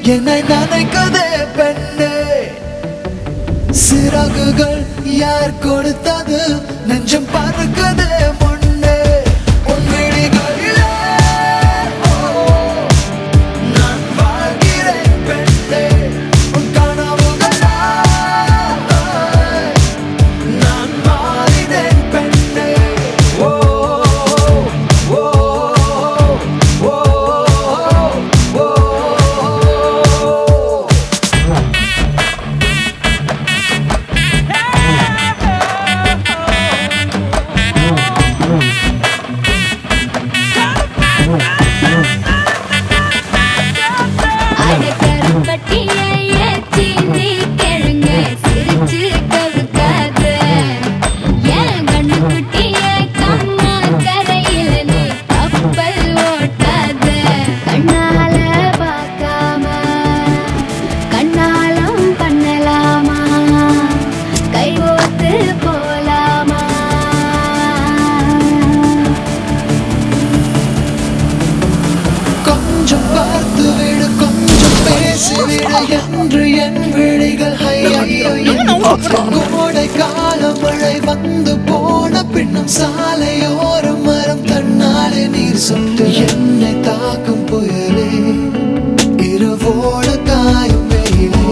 என்னை நினைக்கதே பெண்ணே சிறகுகள் யார் கொடுத்தது நெஞ்சம் பறக்குதே முன்னே உன் விழிகளிலே நான் வாழ்கிறேன் பெண்ணே உன் கனவுகளா நான் மாறினேன் பெண்ணே ஓ ஓ ஓ ஓ என்று என் விழிகள் கோடை கால மழை வந்து போன பின்னும் சாலையோரம் மரம் தன்னாலே நீர் சொட்டு என்னை தாக்கும் புயலே இரவோட காயும் வெயிலே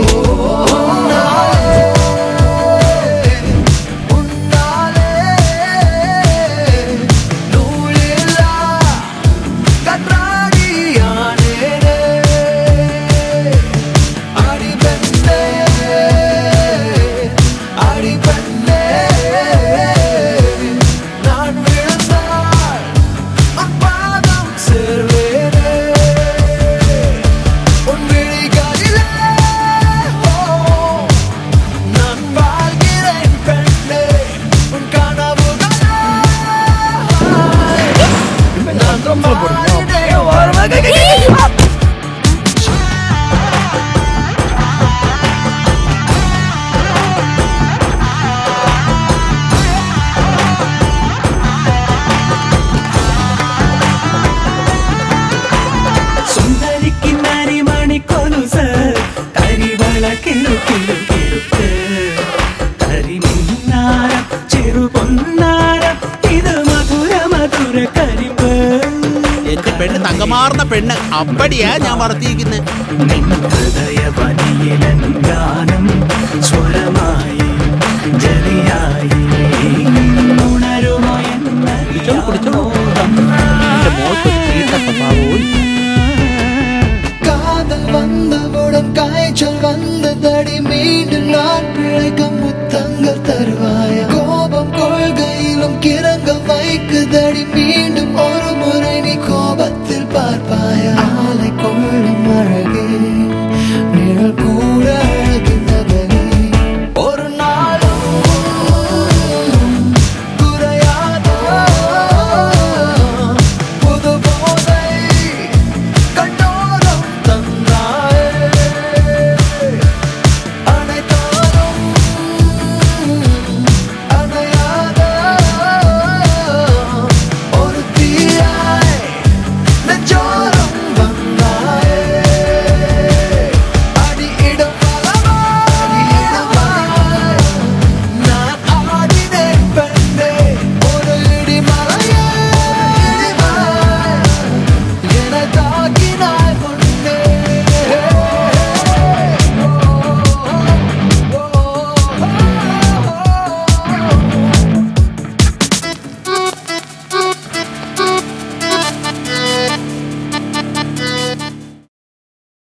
തങ്കമാർന്ന പെണ്ണ് അപ്പടിയാ ഞാൻ വളർത്തിയിരിക്കുന്നത് காதல் வந்தவுடன் காய்ச்சல் வந்ததடி மீண்டும் நான் பிழைக்க முத்தங்கள் தருவாயா கோபம் கொள்கையிலும் கிறங்க வைக்குதடி